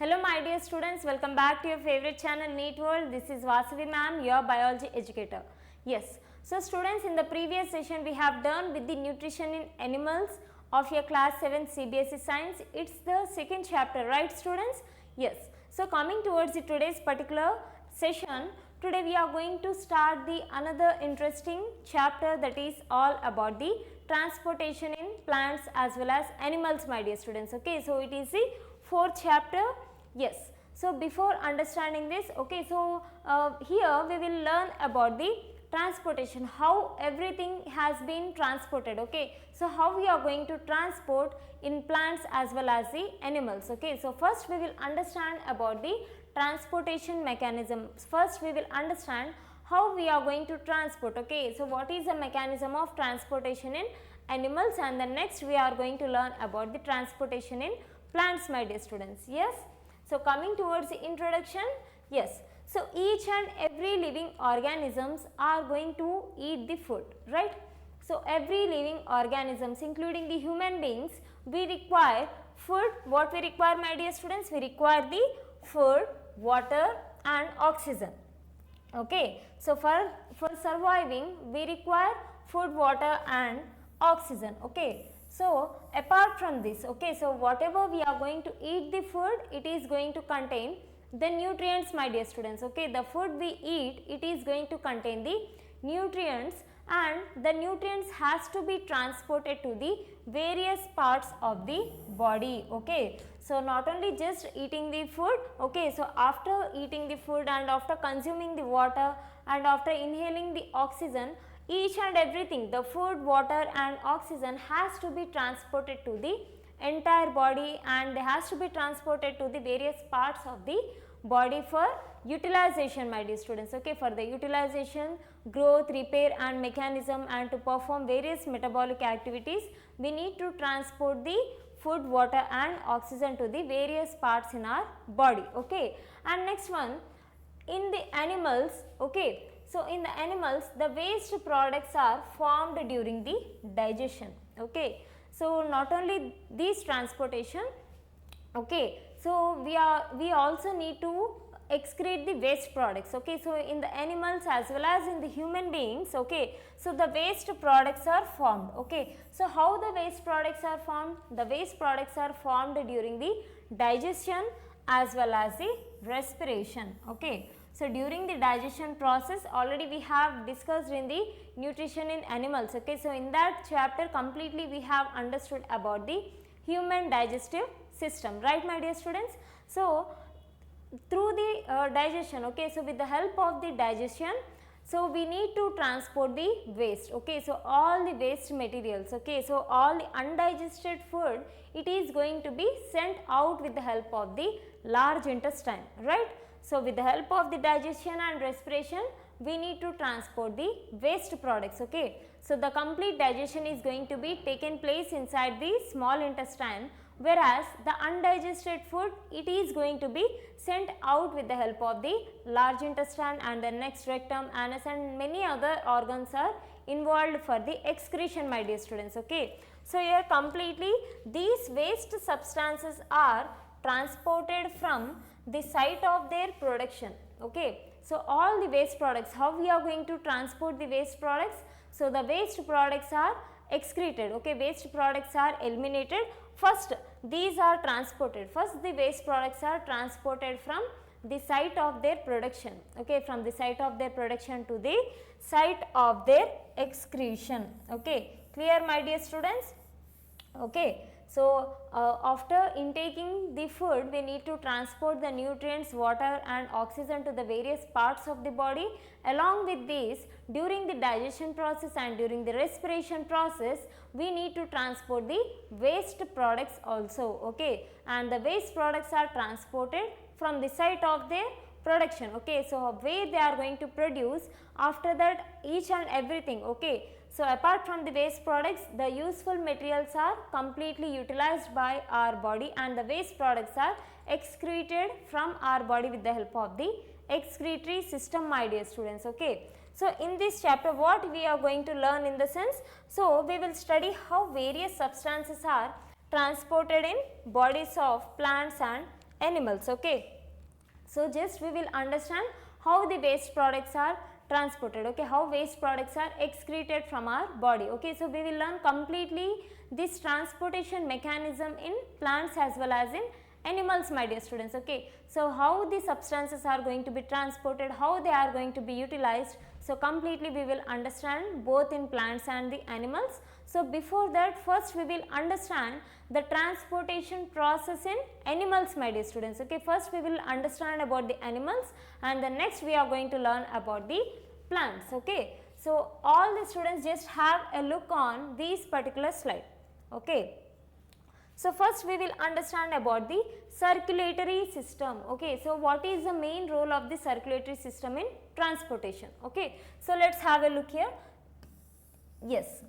Hello my dear students, welcome back to your favorite channel NEET World. This is Vasavi Ma'am, your biology educator. Yes, so students, in the previous session we have done with the nutrition in animals of your class 7 CBSE science. It's the second chapter, right students? Yes. So coming towards the today's particular session, today we are going to start the another interesting chapter, that is all about the transportation in plants as well as animals, my dear students. Okay, so it is the fourth chapter. Yes. So before understanding this, okay, so here we will learn about the transportation, how everything has been transported. Okay, so how we are going to transport in plants as well as the animals. Okay, so first we will understand about the transportation mechanism. First we will understand how we are going to transport. Okay, so what is the mechanism of transportation in animals, and then next we are going to learn about the transportation in plants, my dear students. Yes. So coming towards the introduction, yes. So each and every living organisms are going to eat the food, right? So every living organisms, including the human beings, we require food. What we require, my dear students? We require the food, water and oxygen. Okay. So for surviving, we require food, water and oxygen. Okay. So apart from this, okay, so whatever we are going to eat the food, it is going to contain the nutrients, my dear students. Okay, the food we eat, it is going to contain the nutrients, and the nutrients has to be transported to the various parts of the body. Okay, so not only just eating the food, okay, so after eating the food and after consuming the water and after inhaling the oxygen, each and everything, the food, water and oxygen has to be transported to the entire body, and they has to be transported to the various parts of the body for utilization, my dear students. Okay, for the utilization, growth, repair and mechanism, and to perform various metabolic activities, we need to transport the food, water and oxygen to the various parts in our body. Okay, and next one, in the animals, okay, so in the animals, the waste products are formed during the digestion. Okay, so not only these transportation, okay, so we also need to excrete the waste products. Okay, so in the animals as well as in the human beings, okay, so the waste products are formed. Okay, so how the waste products are formed? The waste products are formed during the digestion as well as the respiration. Okay, so during the digestion process, already we have discussed in the nutrition in animals. Okay, so in that chapter completely we have understood about the human digestive system, right, my dear students? So through the digestion, okay, so with the help of the digestion, so we need to transport the waste. Okay, so all the waste materials, okay, so all the undigested food, it is going to be sent out with the help of the large intestine, right? So with the help of the digestion and respiration, we need to transport the waste products. Okay, so the complete digestion is going to be taken place inside the small intestine, whereas the undigested food, it is going to be sent out with the help of the large intestine, and the next rectum, anus and many other organs are involved for the excretion, my dear students. Okay, so here completely these waste substances are transported from the site of their production. Okay, so all the waste products, how we are going to transport the waste products? So the waste products are excreted. Okay, waste products are eliminated. First these are transported, first the waste products are transported from the site of their production. Okay, from the site of their production to the site of their excretion. Okay, clear, my dear students? Okay, so after intaking the food, we need to transport the nutrients, water and oxygen to the various parts of the body. Along with this, during the digestion process and during the respiration process, we need to transport the waste products also. Okay, and the waste products are transported from the site of their production. Okay, so where they are going to produce, after that each and everything. Okay, so apart from the waste products, the useful materials are completely utilized by our body, and the waste products are excreted from our body with the help of the excretory system, my dear students. Okay, so in this chapter what we are going to learn in the sense, so we will study how various substances are transported in bodies of plants and animals. Okay, so just we will understand how the waste products are transported. Okay, how waste products are excreted from our body. Okay, so we will learn completely this transportation mechanism in plants as well as in animals, my dear students. Okay, so how the substances are going to be transported, how they are going to be utilized, so completely we will understand both in plants and the animals. So before that, first we will understand the transportation process in animals, my dear students. Okay, first we will understand about the animals and the next we are going to learn about the plants. Okay, so all the students just have a look on this particular slide. Okay, so first we will understand about the circulatory system. Okay, so what is the main role of the circulatory system in transportation? Okay, so let's have a look here. Yes,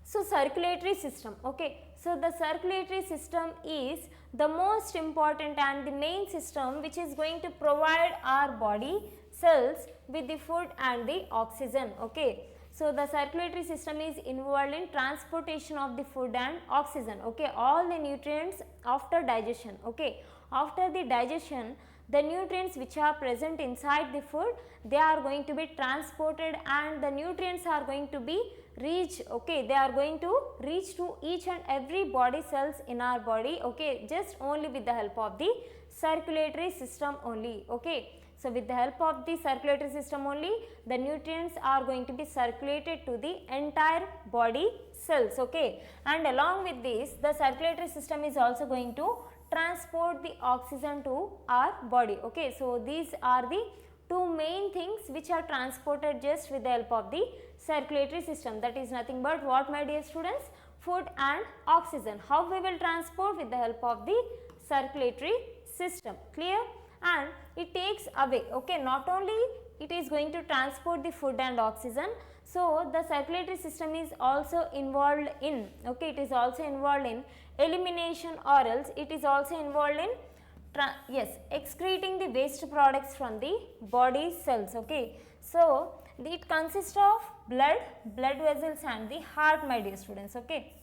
so circulatory system. Okay, so the circulatory system is the most important and the main system which is going to provide our body cells with the food and the oxygen. Okay, so the circulatory system is involved in transportation of the food and oxygen. Okay, all the nutrients after digestion. Okay, after the digestion, the nutrients which are present inside the food, they are going to be transported and the nutrients are going to be reach. Okay, they are going to reach to each and every body cells in our body. Okay, just only with the help of the circulatory system only. Okay, so with the help of the circulatory system only, the nutrients are going to be circulated to the entire body cells. Okay, and along with this, the circulatory system is also going to transport the oxygen to our body. Okay, so these are the two main things which are transported just with the help of the circulatory system. That is nothing but what, my dear students? Food and oxygen. How we will transport? With the help of the circulatory system. Clear? And it takes away. Okay, not only it is going to transport the food and oxygen, so the circulatory system is also involved in, okay, it is also involved in elimination, or else it is also involved in excreting the waste products from the body cells. Okay, so it consists of blood vessels and the heart, my dear students. Okay,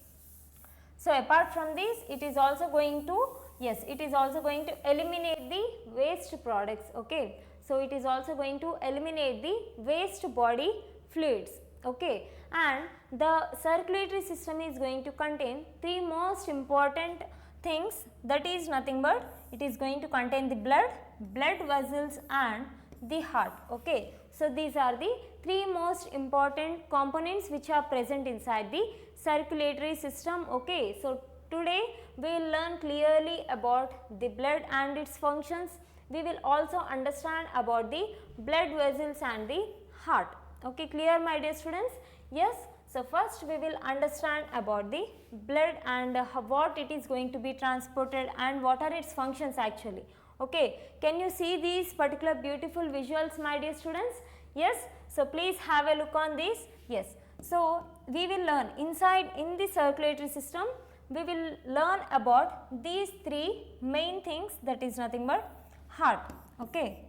so apart from this, it is also going to, yes, it is also going to eliminate the waste products. Okay, so it is also going to eliminate the waste body fluids. Okay, and the circulatory system is going to contain three most important things, that is nothing but it is going to contain the blood vessels and the heart. Okay, so these are the three most important components which are present inside the circulatory system. Okay, so today we will learn clearly about the blood and its functions. We will also understand about the blood vessels and the heart. Okay, clear, my dear students? Yes. So first we will understand about the blood and what it is going to be transported and what are its functions actually. Okay, can you see these particular beautiful visuals, my dear students? Yes. So please have a look on this. Yes. So we will learn inside in the circulatory system, we will learn about these three main things, that is nothing but heart. Okay.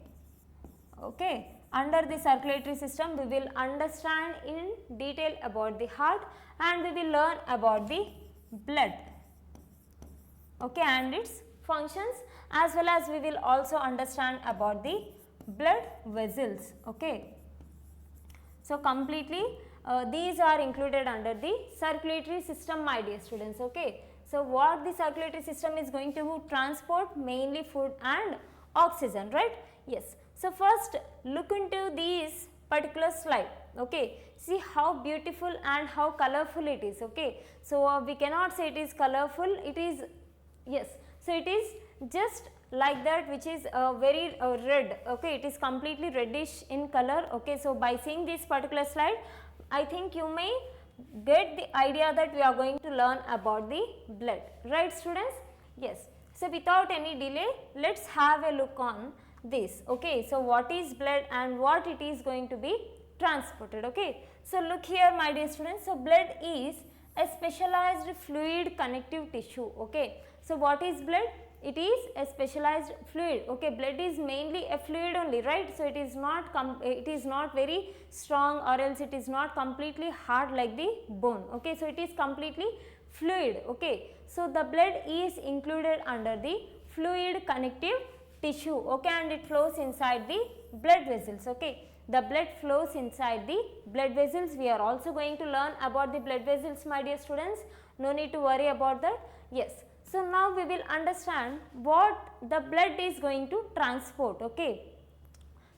Okay. Under the circulatory system, we will understand in detail about the heart and we will learn about the blood, okay, and its functions, as well as we will also understand about the blood vessels. Okay. So completely these are included under the circulatory system, my dear students. Okay. So what the circulatory system is going to transport? Mainly food and oxygen, right? Yes. So first look into this particular slide. Okay, see how beautiful and how colorful it is. Okay, so we cannot say it is colorful, it is, yes, so it is just like that, which is very red. Okay, it is completely reddish in color. Okay, so by seeing this particular slide, I think you may get the idea that we are going to learn about the blood, right students? Yes. So without any delay, let's have a look on this. Okay, so what is blood and what it is going to be transported? Okay, so look here, my dear students. So blood is a specialized fluid connective tissue. Okay, so what is blood? It is a specialized fluid. Okay, blood is mainly a fluid only, right? So it is not very strong, or else it is not completely hard like the bone. Okay, so it is completely fluid. Okay, so the blood is included under the fluid connective tissue, okay, and it flows inside the blood vessels. Okay, the blood flows inside the blood vessels. We are also going to learn about the blood vessels, my dear students. No need to worry about that. Yes, so now we will understand what the blood is going to transport. Okay,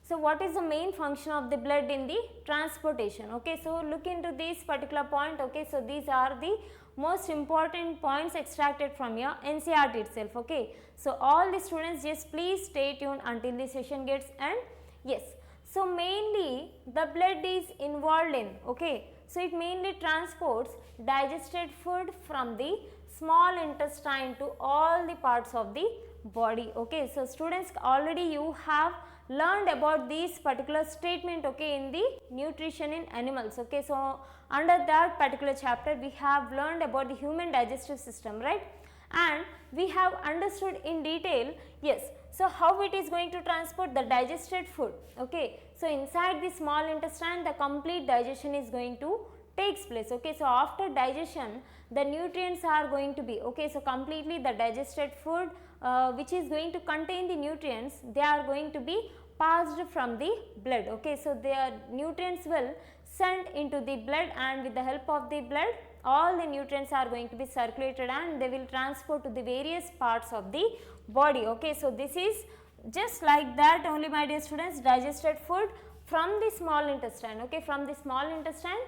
so what is the main function of the blood in the transportation? Okay, so look into this particular point. Okay, so these are the most important points extracted from your NCERT itself. Okay, so all the students just please stay tuned until the session gets end. Yes, so mainly the blood is involved in, okay, so it mainly transports digested food from the small intestine to all the parts of the body. Okay, so students, already you have learned about this particular statement, okay, in the nutrition in animals. Okay, so under that particular chapter we have learned about the human digestive system, right, and we have understood in detail, yes, so how it is going to transport the digested food. Okay, so inside the small intestine the complete digestion is going to takes place. Okay, so after digestion the nutrients are going to be, okay, so completely the digested food which is going to contain the nutrients, they are going to be passed from the blood. Okay, so their nutrients will sent into the blood, and with the help of the blood all the nutrients are going to be circulated and they will transport to the various parts of the body. Okay, so this is just like that only, my dear students, digested food from the small intestine. Okay, from the small intestine,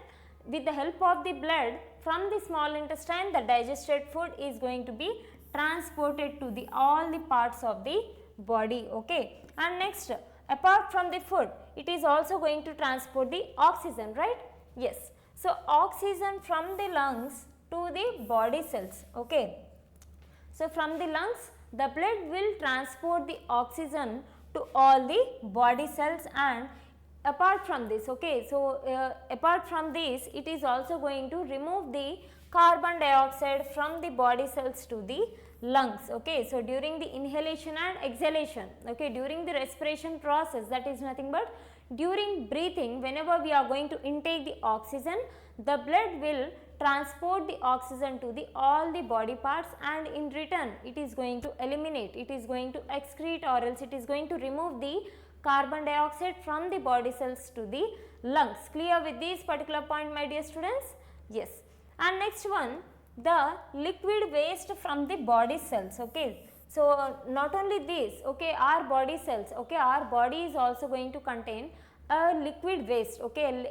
with the help of the blood from the small intestine, the digested food is going to be transported to the all the parts of the body. Okay, and next, apart from the food, it is also going to transport the oxygen, right? Yes, so oxygen from the lungs to the body cells. Okay, so from the lungs the blood will transport the oxygen to all the body cells, and apart from this, okay, so apart from this, it is also going to remove the carbon dioxide from the body cells to the lungs. Okay, so during the inhalation and exhalation, okay, during the respiration process, that is nothing but during breathing, whenever we are going to intake the oxygen, the blood will transport the oxygen to the all the body parts, and in return it is going to eliminate, it is going to excrete, or else it is going to remove the carbon dioxide from the body cells to the lungs. Clear with this particular point, my dear students? Yes, and next one, the liquid waste from the body cells. Okay, so not only this, okay, our body cells, okay, our body is also going to contain a liquid waste, okay,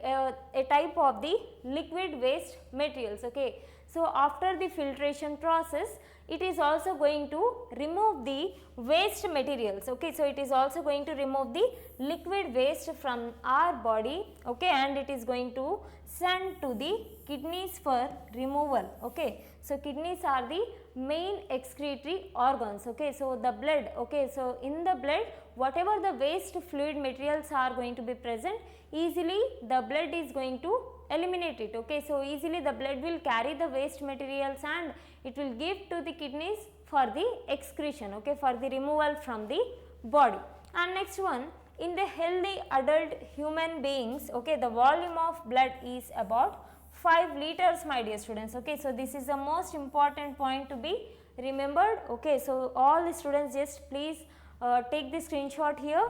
a type of the liquid waste materials. Okay, so after the filtration process, it is also going to remove the waste materials. Okay, so it is also going to remove the liquid waste from our body, okay, and it is going to send to the kidneys for removal. Okay, so kidneys are the main excretory organs. Okay, so the blood, okay, so in the blood whatever the waste fluid materials are going to be present, easily the blood is going to eliminate it. Okay, so easily the blood will carry the waste materials and it will give to the kidneys for the excretion, okay, for the removal from the body. And next one, in the healthy adult human beings, okay, the volume of blood is about 5 liters, my dear students. Okay, so this is the most important point to be remembered. Okay, so all the students just please take the screenshot here.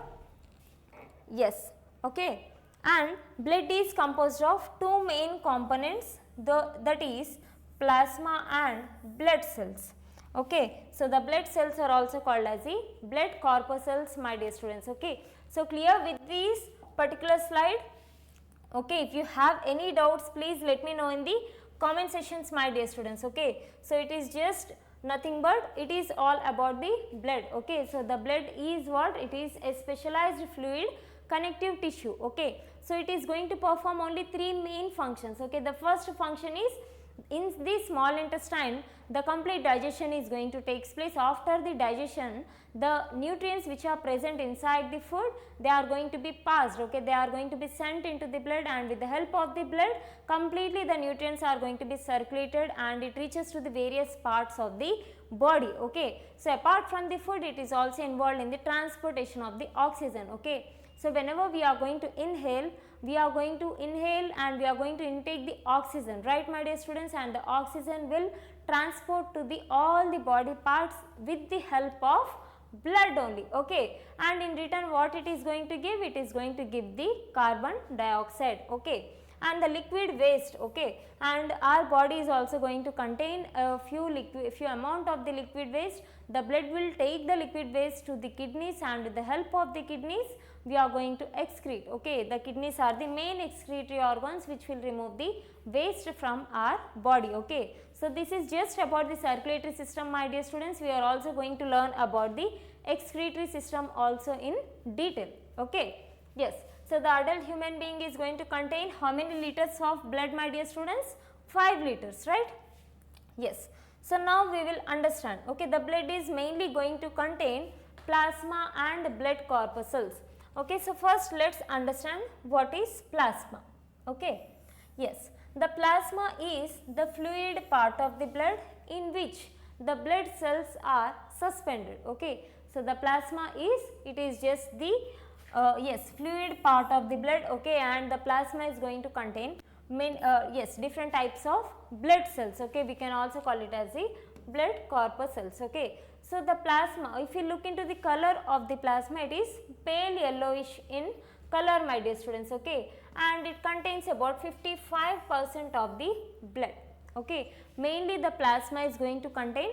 Yes, okay, and blood is composed of two main components, that is plasma and blood cells. Okay, so the blood cells are also called as the blood corpuscles, my dear students. Okay, so clear with this particular slide? Okay, if you have any doubts, please let me know in the comment sections, my dear students. Okay, so it is just nothing but it is all about the blood. Okay, so the blood is what? It is a specialized fluid connective tissue. Okay, so it is going to perform only 3 main functions. Okay, the first function is in the small intestine, the complete digestion is going to take place. After the digestion, the nutrients which are present inside the food, they are going to be passed, okay, they are going to be sent into the blood, and with the help of the blood, completely the nutrients are going to be circulated and it reaches to the various parts of the body. Okay, so apart from the food, it is also involved in the transportation of the oxygen. Okay, so whenever we are going to inhale, we are going to inhale and we are going to intake the oxygen, right, my dear students, and the oxygen will transport to the all the body parts with the help of blood only, okay, and in return what it is going to give? It is going to give the carbon dioxide, okay, and the liquid waste, okay, and our body is also going to contain a few amount of the liquid waste. The blood will take the liquid waste to the kidneys, and with the help of the kidneys we are going to excrete, okay. The kidneys are the main excretory organs which will remove the waste from our body, okay. So, this is just about the circulatory system, my dear students. We are also going to learn about the excretory system also in detail, okay. Yes. So, the adult human being is going to contain how many liters of blood, my dear students? 5 liters, right? Yes. So, now we will understand, okay, the blood is mainly going to contain plasma and blood corpuscles, okay. So, first let us understand what is plasma, okay. Yes, the plasma is the fluid part of the blood in which the blood cells are suspended, okay. So, the plasma is, it is just the fluid part of the blood, okay, and the plasma is going to contain different types of blood cells, okay. We can also call it as the blood corpuscles, okay. So, the plasma, if you look into the color of the plasma, it is pale yellowish in color, my dear students, okay, and it contains about 55% of the blood, okay. Mainly the plasma is going to contain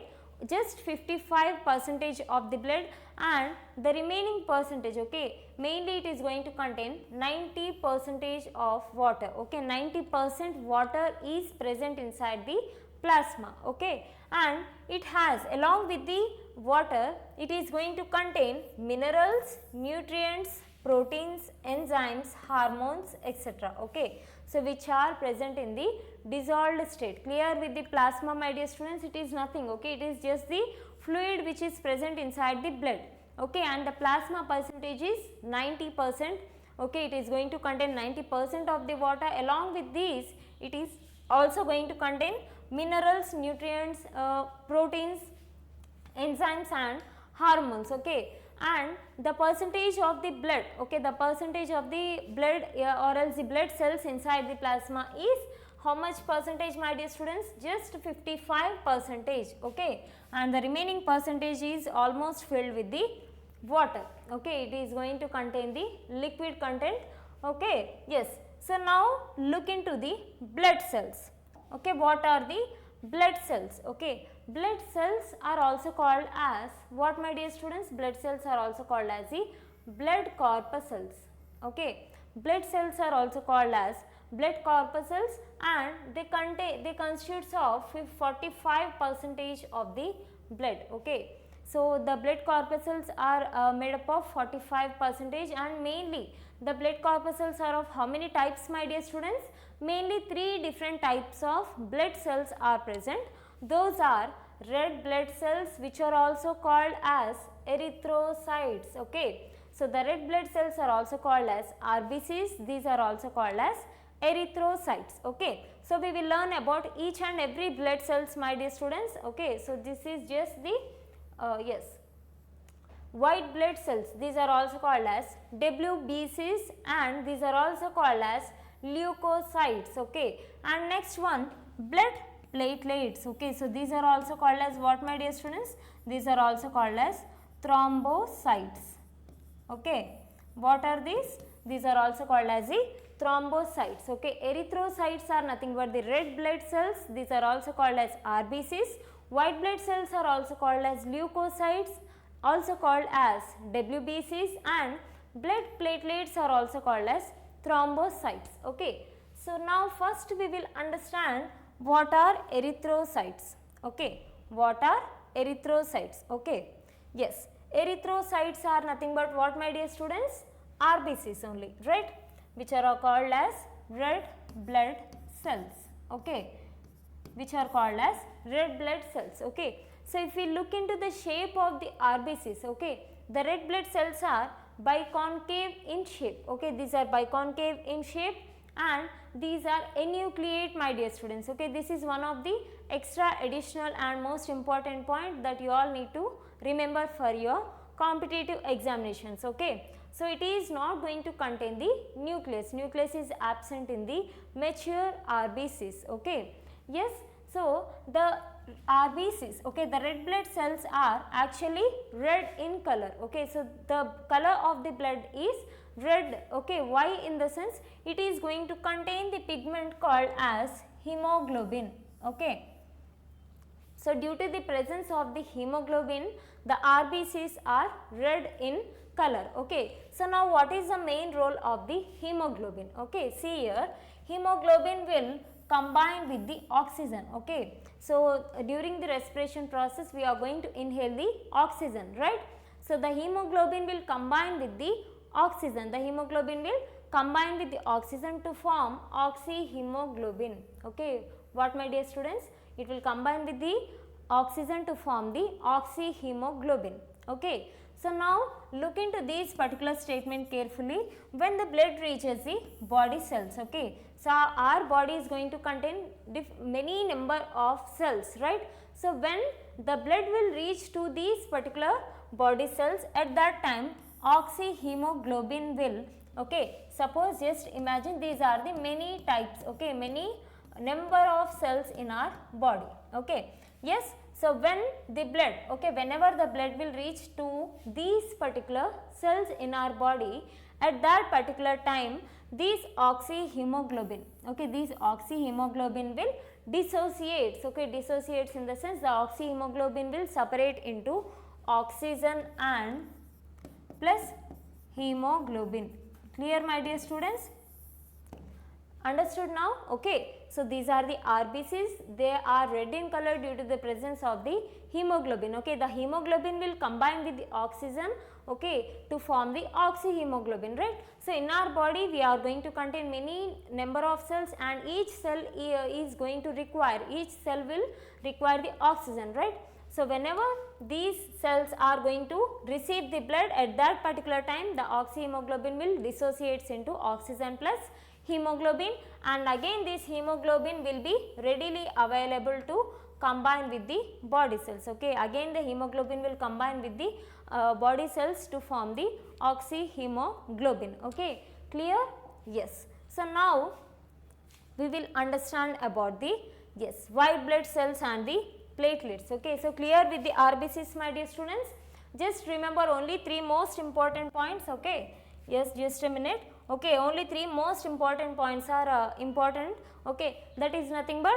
just 55% of the blood, and the remaining percentage, okay, mainly it is going to contain 90% of water, okay. 90% water is present inside the plasma, okay, and it has, along with the water, it is going to contain minerals, nutrients, proteins, enzymes, hormones, etc., okay. So, which are present in the dissolved state. Clear with the plasma, my dear students? It is nothing, okay, it is just the fluid which is present inside the blood, okay, and the plasma percentage is 90%, okay. It is going to contain 90% of the water. Along with these, it is also going to contain minerals, nutrients, proteins, enzymes and hormones, okay. And the percentage of the blood, okay, the percentage of the blood or else the blood cells inside the plasma is how much percentage, my dear students? Just 55%, okay, and the remaining percentage is almost filled with the water, okay. It is going to contain the liquid content, okay. Yes. So, now look into the blood cells, okay. What are the blood cells, okay? Blood cells are also called as what, my dear students? Blood cells are also called as the blood corpuscles, okay. Blood cells are also called as blood corpuscles, and they constitutes of 45% of the blood, okay. So, the blood corpuscles are made up of 45%, and mainly the blood corpuscles are of how many types, my dear students? Mainly 3 different types of blood cells are present. Those are red blood cells, which are also called as erythrocytes, okay. So, the red blood cells are also called as RBCs, these are also called as erythrocytes, okay. So, we will learn about each and every blood cells, my dear students, okay. So, this is just the white blood cells, these are also called as WBCs, and these are also called as leukocytes, okay. And next one, blood platelets, okay. So, these are also called as what, my dear students? These are also called as thrombocytes, okay. What are these? These are also called as the thrombocytes, okay. Erythrocytes are nothing but the red blood cells, these are also called as RBCs. White blood cells are also called as leukocytes, also called as WBCs, and blood platelets are also called as thrombocytes, okay. So, now first we will understand what are erythrocytes, okay. What are erythrocytes, okay. Yes, erythrocytes are nothing but what, my dear students? RBCs only, right, which are called as red blood cells, okay, which are called as red blood cells, okay. So, if we look into the shape of the RBCs, okay, the red blood cells are biconcave in shape, okay, these are biconcave in shape, and these are enucleate, my dear students, okay. This is one of the extra additional and most important point that you all need to remember for your competitive examinations, okay. So, it is not going to contain the nucleus, nucleus is absent in the mature RBCs, okay. Yes. So, the RBCs, okay, the red blood cells are actually red in color, okay. So, the color of the blood is red, okay. Why? In the sense it is going to contain the pigment called as hemoglobin, okay. So, due to the presence of the hemoglobin, the RBCs are red in color, okay. So, now what is the main role of the hemoglobin, okay. See here, hemoglobin will combine with the oxygen, okay. So, during the respiration process we are going to inhale the oxygen, right. So, the hemoglobin will combine with the oxygen, the hemoglobin will combine with the oxygen to form oxyhemoglobin, okay. What, my dear students? It will combine with the oxygen to form the oxyhemoglobin, okay. So, now look into this particular statement carefully. When the blood reaches the body cells, okay. So, our body is going to contain many number of cells, right. So, when the blood will reach to these particular body cells, at that time oxyhemoglobin will, okay. Suppose just imagine these are the many types, okay, many number of cells in our body, okay. Yes. So, when the blood, okay, whenever the blood will reach to these particular cells in our body, at that particular time these oxyhemoglobin, okay, these oxyhemoglobin will dissociates, okay, dissociates in the sense the oxyhemoglobin will separate into oxygen and plus hemoglobin. Clear, my dear students? Understood now? Okay. So, these are the RBCs, they are red in color due to the presence of the hemoglobin, okay. The hemoglobin will combine with the oxygen, okay, to form the oxyhemoglobin, right. So, in our body we are going to contain many number of cells and each cell is going to require, each cell will require the oxygen, right. So, whenever these cells are going to receive the blood, at that particular time the oxyhemoglobin will dissociates into oxygen plus hemoglobin, and again this hemoglobin will be readily available to combine with the body cells, okay. Again the hemoglobin will combine with the body cells to form the oxyhemoglobin, okay. Clear? Yes. So, now we will understand about the, yes, white blood cells and the platelets, okay. So, clear with the RBCs, my dear students? Just remember only 3 most important points, okay. Yes, just a minute. Okay, only 3 most important points are important, okay. That is nothing but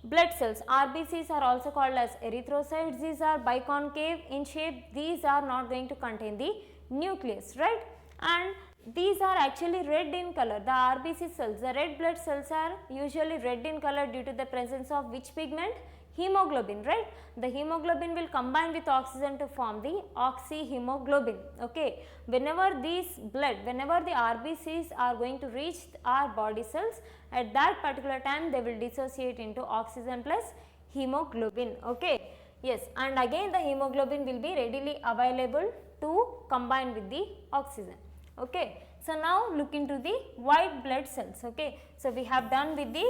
blood cells. RBCs are also called as erythrocytes. These are biconcave in shape. These are not going to contain the nucleus, right. And these are actually red in color. The RBC cells, the red blood cells are usually red in color due to the presence of which pigment? Hemoglobin, right. The hemoglobin will combine with oxygen to form the oxyhemoglobin, okay. Whenever these blood, whenever the RBCs are going to reach our body cells, at that particular time they will dissociate into oxygen plus hemoglobin, okay. Yes, and again the hemoglobin will be readily available to combine with the oxygen, okay. So, now look into the white blood cells, okay. So, we have done with the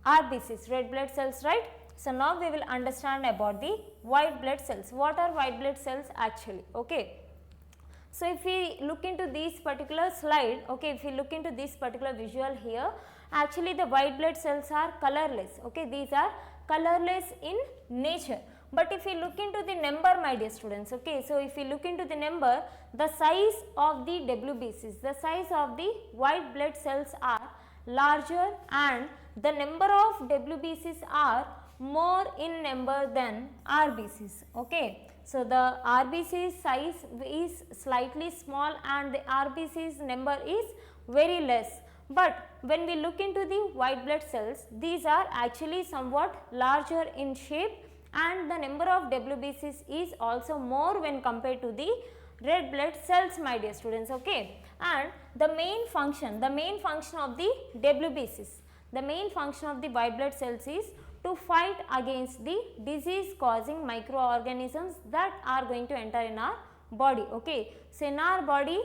RBCs, red blood cells, right. So, now we will understand about the white blood cells. What are white blood cells actually, okay. So, if we look into this particular slide, okay, if we look into this particular visual here, actually the white blood cells are colorless, okay, these are colorless in nature. But if we look into the number, my dear students, okay, so if we look into the number, the size of the WBCs, the size of the white blood cells are larger and the number of WBCs are more in number than RBCs, okay. So, the RBC's size is slightly small and the RBC's number is very less, but when we look into the white blood cells, these are actually somewhat larger in shape and the number of WBCs is also more when compared to the red blood cells, my dear students, okay. And the main function of the WBCs, the main function of the white blood cells is to fight against the disease causing microorganisms that are going to enter in our body, okay. So, in our body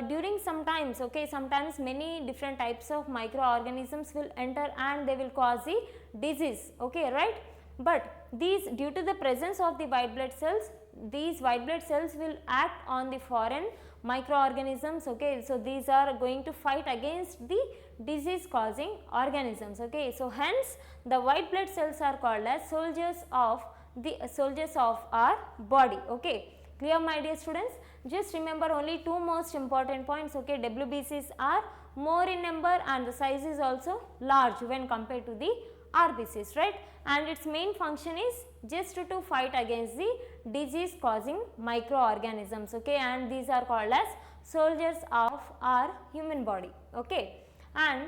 during sometimes, okay, sometimes many different types of microorganisms will enter and they will cause the disease, okay, right. But these, due to the presence of the white blood cells, these white blood cells will act on the foreign microorganisms. Okay, so these are going to fight against the disease causing organisms. Okay, so hence the white blood cells are called as soldiers of our body. Okay, clear my dear students? Just remember only two most important points. Okay, WBCs are more in number and the size is also large when compared to the RBCs, right, and its main function is just to fight against the disease causing microorganisms. Okay, and these are called as soldiers of our human body. Okay, and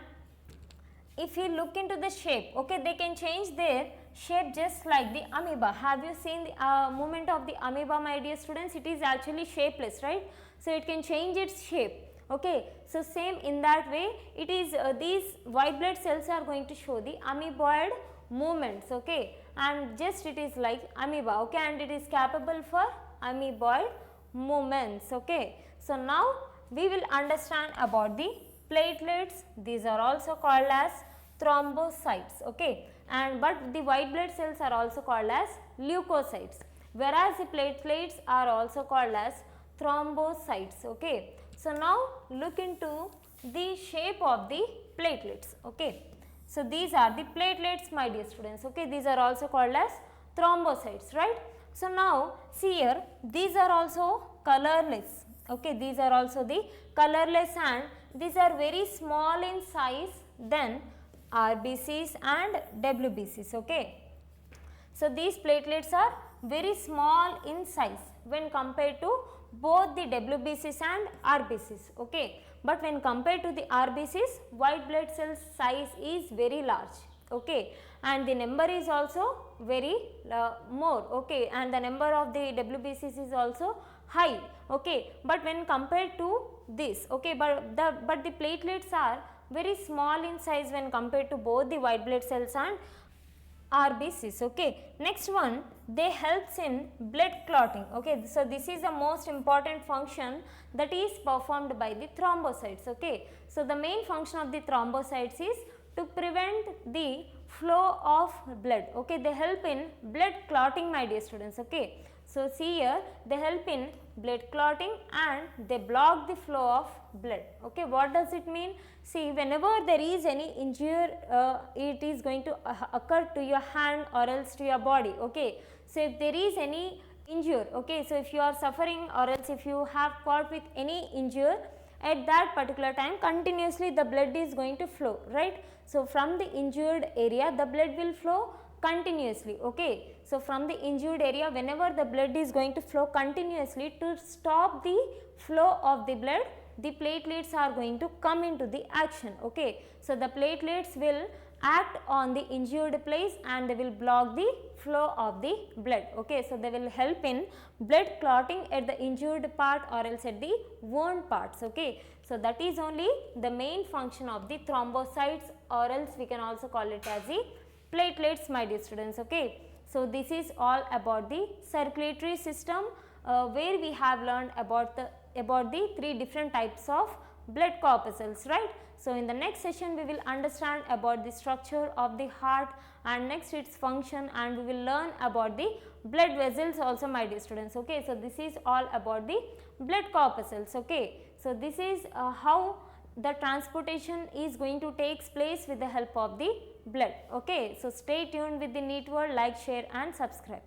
if you look into the shape, okay, they can change their shape just like the amoeba. Have you seen the movement of the amoeba, my dear students? It is actually shapeless, right? So it can change its shape. Okay, so same in that way it is these white blood cells are going to show the amoeboid movements. Okay, and just it is like amoeba. Okay, and it is capable for amoeboid movements. Okay, so now we will understand about the platelets. These are also called as thrombocytes. Okay, and but the white blood cells are also called as leukocytes, whereas the platelets are also called as thrombocytes. Okay, so now look into the shape of the platelets. Okay, so these are the platelets, my dear students. Okay, these are also called as thrombocytes, right? So now see here, these are also colorless. Okay, these are also the colorless and these are very small in size than RBCs and WBCs. Okay, so these platelets are very small in size when compared to both the WBCs and RBCs. Okay, but when compared to the RBCs, white blood cells size is very large. Okay, and the number is also very more. Okay, and the number of the WBCs is also high. Okay, but when compared to this, okay, but the platelets are very small in size when compared to both the white blood cells and RBCs. Okay, next one, they helps in blood clotting. Okay, so this is the most important function that is performed by the thrombocytes. Okay, so the main function of the thrombocytes is to prevent the flow of blood. Okay, they help in blood clotting, my dear students. Okay, so see here, they help in blood clotting and they block the flow of blood. Okay, what does it mean? See, whenever there is any injury, it is going to occur to your hand or else to your body. Okay, so if there is any injury, okay, so if you are suffering or else if you have caught with any injury, at that particular time continuously the blood is going to flow, right? So from the injured area the blood will flow continuously. Okay, so from the injured area whenever the blood is going to flow continuously, to stop the flow of the blood, the platelets are going to come into the action. Okay, so the platelets will act on the injured place and they will block the flow of the blood. Okay, so they will help in blood clotting at the injured part or else at the wound parts. Okay, so that is only the main function of the thrombocytes, or else we can also call it as the platelets, my dear students. Okay, so this is all about the circulatory system, where we have learned about the three different types of blood corpuscles, right? So in the next session we will understand about the structure of the heart and next its function, and we will learn about the blood vessels also, my dear students. Okay, so this is all about the blood corpuscles. Okay, so this is how the transportation is going to take place with the help of the blood. Okay, so stay tuned with the NEET World, like, share and subscribe.